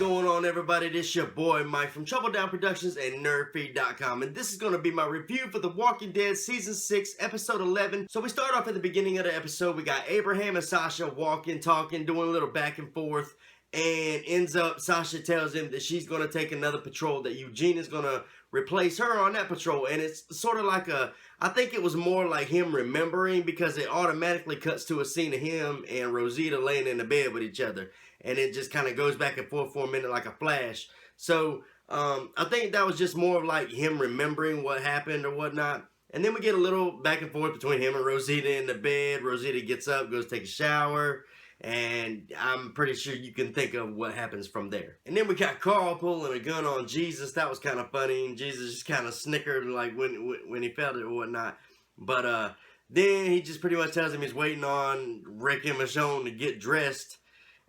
going on, everybody? This your boy Mike from Trouble Down Productions and NerdFeed.com, and this is going to be my review for The Walking Dead Season 6, Episode 11. So we start off at the beginning of the episode. We got Abraham and Sasha walking, talking, doing a little back and forth, and ends up, Sasha tells him that she's going to take another patrol, that Eugene is going to replace her on that patrol. And it's sort of like I think it was more like him remembering, because it automatically cuts to a scene of him and Rosita laying in the bed with each other. And it just kind of goes back and forth for a minute like a flash. So I think that was just more of like him remembering what happened or whatnot. And then we get a little back and forth between him and Rosita in the bed. Rosita gets up, goes to take a shower. And I'm pretty sure you can think of what happens from there. And then we got Carl pulling a gun on Jesus. That was kind of funny. And Jesus just kind of snickered like when he felt it or whatnot. But then he just pretty much tells him he's waiting on Rick and Michonne to get dressed.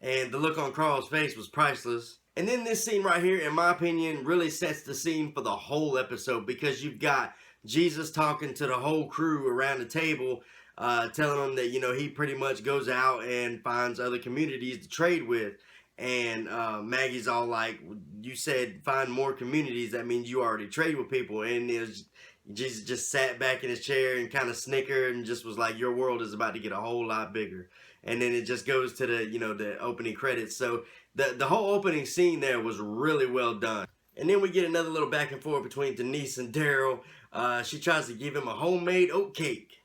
And the look on Carl's face was priceless. And then this scene right here, in my opinion, really sets the scene for the whole episode, because you've got Jesus talking to the whole crew around the table, telling them that, you know, he pretty much goes out and finds other communities to trade with. And Maggie's all like, you said find more communities, that means you already trade with people. And Jesus just sat back in his chair and kind of snickered and just was like, your world is about to get a whole lot bigger. And then it just goes to the, you know, the opening credits. So the whole opening scene there was really well done. And then we get another little back and forth between Denise and Daryl. She tries to give him a homemade oat cake.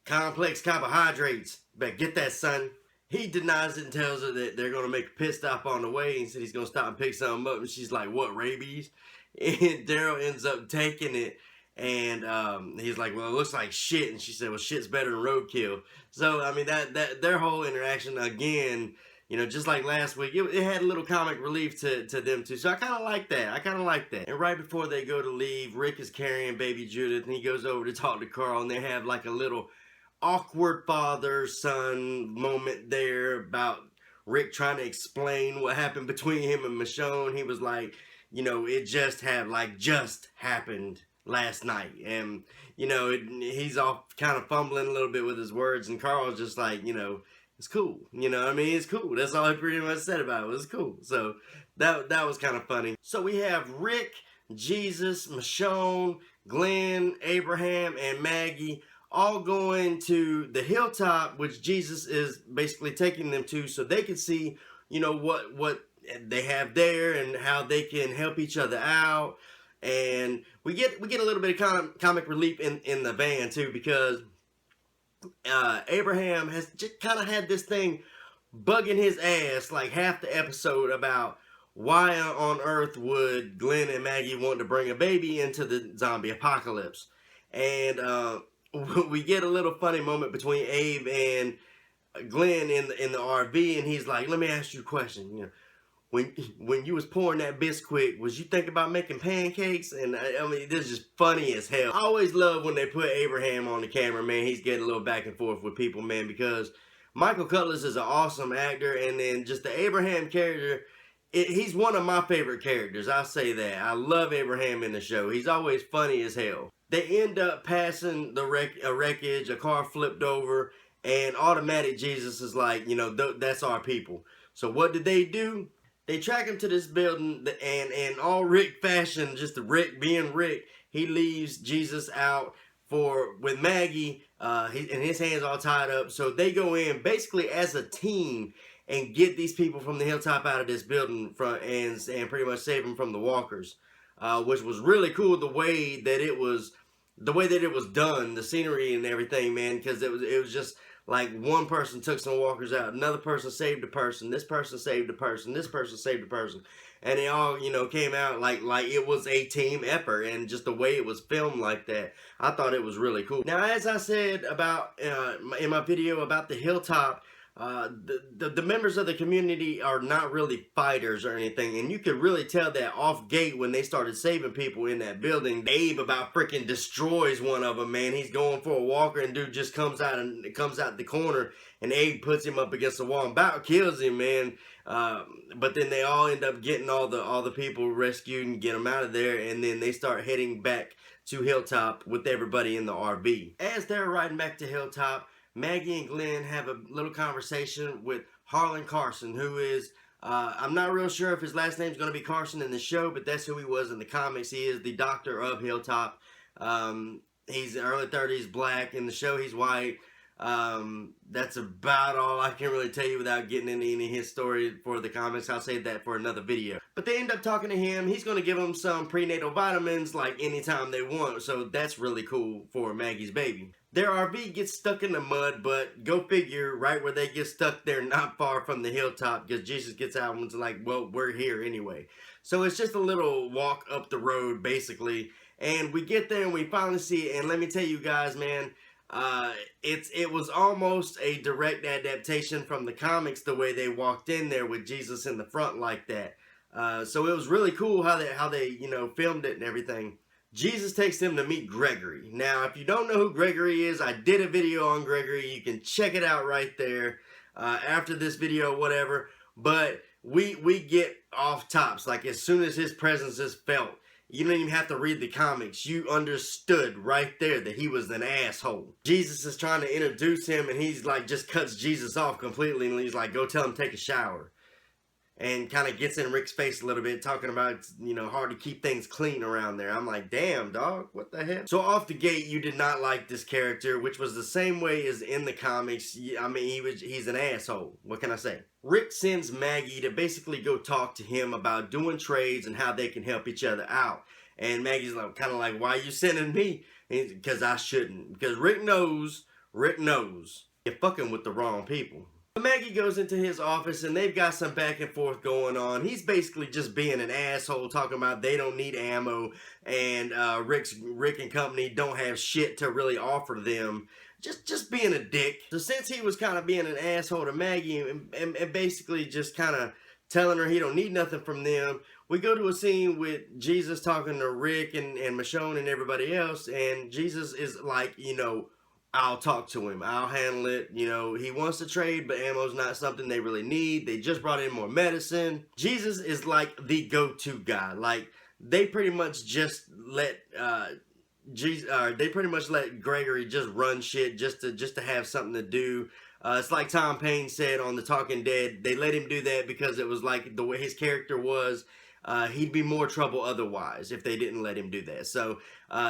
Complex carbohydrates. Better get that, son. He denies it and tells her that they're going to make a pit stop on the way. He said he's going to stop and pick something up. And she's like, what, rabies? And Daryl ends up taking it. And he's like, well, it looks like shit. And she said, well, shit's better than roadkill. So, I mean, that their whole interaction, again, you know, just like last week, it had a little comic relief to them, too. So I kind of like that. And right before they go to leave, Rick is carrying baby Judith, and he goes over to talk to Carl, and they have like a little awkward father-son moment there about Rick trying to explain what happened between him and Michonne. He was like, you know, it just happened last night. And, you know, he's off kind of fumbling a little bit with his words, and Carl's just like, you know, it's cool. You know what I mean? It's cool. That's all he pretty much said about it. It was cool. So that was kind of funny. So we have Rick, Jesus, Michonne, Glenn, Abraham, and Maggie all going to the hilltop, which Jesus is basically taking them to, so they can see, you know, what they have there and how they can help each other out. And we get a little bit of comic relief in the van too, because Abraham has just kind of had this thing bugging his ass like half the episode about why on earth would Glenn and Maggie want to bring a baby into the zombie apocalypse. And we get a little funny moment between Abe and Glenn in the RV, and he's like, let me ask you a question, you know. When you was pouring that Bisquick, was you thinking about making pancakes? And I mean, this is just funny as hell. I always love when they put Abraham on the camera, man. He's getting a little back and forth with people, man, because Michael Cutlass is an awesome actor. And then just the Abraham character, he's one of my favorite characters. I'll say that. I love Abraham in the show. He's always funny as hell. They end up passing a wreckage, a car flipped over, and automatic Jesus is like, you know, that's our people. So what did they do? They track him to this building, and in all Rick fashion, just the Rick being Rick, he leaves Jesus out with Maggie, and his hands all tied up. So they go in basically as a team and get these people from the hilltop out of this building and pretty much save them from the walkers, which was really cool the way that it was done, the scenery and everything, man, because it was just like one person took some walkers out, another person saved a person, this person saved a person, this person saved a person, and they all, you know, came out like it was a team effort. And just the way it was filmed like that, I thought it was really cool. Now, as I said about in my video about the hilltop, the members of the community are not really fighters or anything, and you could really tell that off gate when they started saving people in that building. Abe about freaking destroys one of them, man. He's going for a walker, and dude just comes out the corner, and Abe puts him up against the wall and about kills him, man. But then they all end up getting all the people rescued and get them out of there, and then they start heading back to Hilltop with everybody in the RV. As they're riding back to Hilltop, Maggie and Glenn have a little conversation with Harlan Carson, who is I'm not real sure if his last name's going to be Carson in the show, but that's who he was in the comics. He is the doctor of Hilltop. He's early 30s, black. In the show, he's white. That's about all I can really tell you without getting into any of his story for the comics. I'll save that for another video. But they end up talking to him. He's going to give them some prenatal vitamins like anytime they want. So that's really cool for Maggie's baby. Their RV gets stuck in the mud, but go figure, right where they get stuck, they're not far from the hilltop because Jesus gets out and is like, well, we're here anyway. So it's just a little walk up the road, basically. And we get there and we finally see it. And let me tell you guys, man, it was almost a direct adaptation from the comics, the way they walked in there with Jesus in the front like that. So it was really cool how they you know, filmed it and everything. Jesus takes them to meet Gregory. Now, if you don't know who Gregory is, I did a video on Gregory. You can check it out right there after this video, whatever. But we get off tops. Like, as soon as his presence is felt, you didn't even have to read the comics. You understood right there that he was an asshole. Jesus is trying to introduce him, and he's like, just cuts Jesus off completely. And he's like, go tell him to take a shower. And kind of gets in Rick's face a little bit, talking about it's, you know, hard to keep things clean around there. I'm like, damn, dog, what the hell? So off the gate, you did not like this character, which was the same way as in the comics. I mean, he's an asshole. What can I say? Rick sends Maggie to basically go talk to him about doing trades and how they can help each other out. And Maggie's like, kind of like, why are you sending me? Because I shouldn't. Because Rick knows, you're fucking with the wrong people. Maggie goes into his office and they've got some back and forth going on. He's basically just being an asshole, talking about they don't need ammo and Rick and company don't have shit to really offer them. Just being a dick. So since he was kind of being an asshole to Maggie and basically just kind of telling her he don't need nothing from them, we go to a scene with Jesus talking to Rick and Michonne and everybody else, and Jesus is like, you know, I'll talk to him. I'll handle it. You know, he wants to trade, but ammo's not something they really need. They just brought in more medicine. Jesus is like the go-to guy. Like, they pretty much just let Gregory just run shit just to have something to do. It's like Tom Paine said on The Talking Dead. They let him do that because it was like the way his character was. He'd be more trouble otherwise if they didn't let him do that. So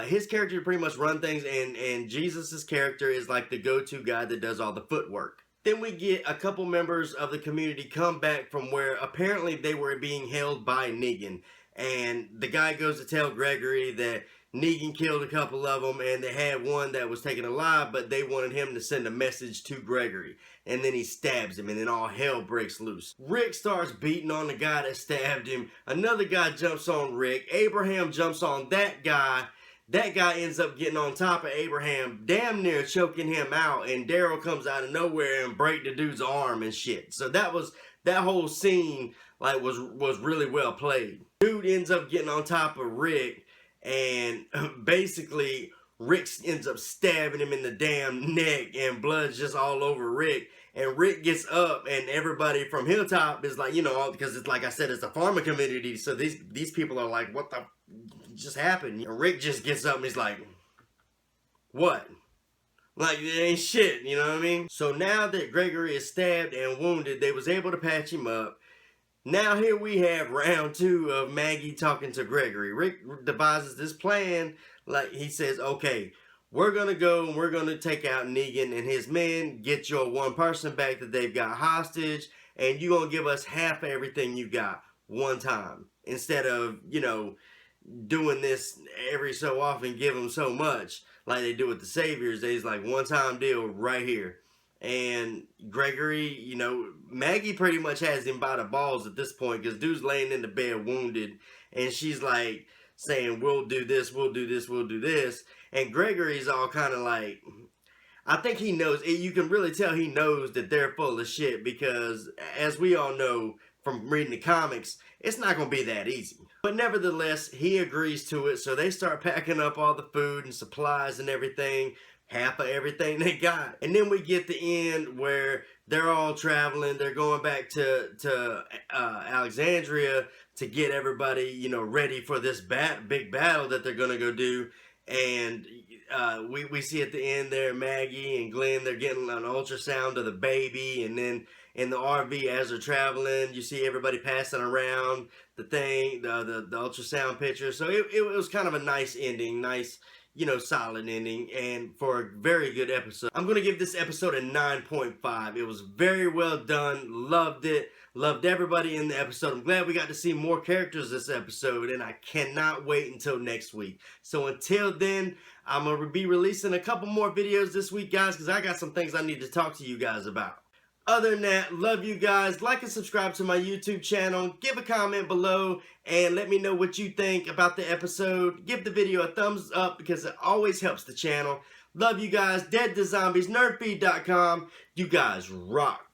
his character pretty much run things, and Jesus's character is like the go-to guy that does all the footwork. Then we get a couple members of the community come back from where apparently they were being held by Negan. And the guy goes to tell Gregory that Negan killed a couple of them, and they had one that was taken alive, but they wanted him to send a message to Gregory. And then he stabs him, and then all hell breaks loose. Rick starts beating on the guy that stabbed him. Another guy jumps on Rick. Abraham jumps on that guy. That guy ends up getting on top of Abraham, damn near choking him out, and Daryl comes out of nowhere and break the dude's arm and shit. So that whole scene like was really well played. Dude ends up getting on top of Rick, and basically Rick ends up stabbing him in the damn neck, and blood's just all over Rick. And Rick gets up, and everybody from Hilltop is like, you know, because it's like I said, it's a farming community, so these people are like, what the just happened? And Rick just gets up and he's like, what? Like, it ain't shit, you know what I mean? So now that Gregory is stabbed and wounded, they was able to patch him up. Now here we have round 2 of Maggie talking to Gregory. Rick devises this plan. Like, he says, okay, we're going to go and we're going to take out Negan and his men, get your one person back that they've got hostage, and you're going to give us half of everything you got one time. Instead of, you know, doing this every so often, give them so much like they do with the Saviors. They's like, one-time deal right here. And Gregory, you know, Maggie pretty much has him by the balls at this point because dude's laying in the bed wounded, and she's like saying, we'll do this, we'll do this, we'll do this. And Gregory's all kind of like, I think he knows, you can really tell he knows that they're full of shit because, as we all know from reading the comics, it's not going to be that easy. But nevertheless, he agrees to it, so they start packing up all the food and supplies and everything, half of everything they got. And then we get the end where they're all traveling, they're going back to Alexandria to get everybody, you know, ready for this big battle that they're going to go do. And we see at the end there, Maggie and Glenn, they're getting an ultrasound of the baby, and then in the RV as they're traveling. You see everybody passing around the thing, the ultrasound picture. So it was kind of a nice ending, nice, you know, solid ending, and for a very good episode. I'm going to give this episode a 9.5. It was very well done. Loved it. Loved everybody in the episode. I'm glad we got to see more characters this episode, and I cannot wait until next week. So until then, I'm going to be releasing a couple more videos this week, guys, because I got some things I need to talk to you guys about. Other than that, love you guys. Like and subscribe to my YouTube channel. Give a comment below and let me know what you think about the episode. Give the video a thumbs up because it always helps the channel. Love you guys. Dead to Zombies, nerdfeed.com. You guys rock.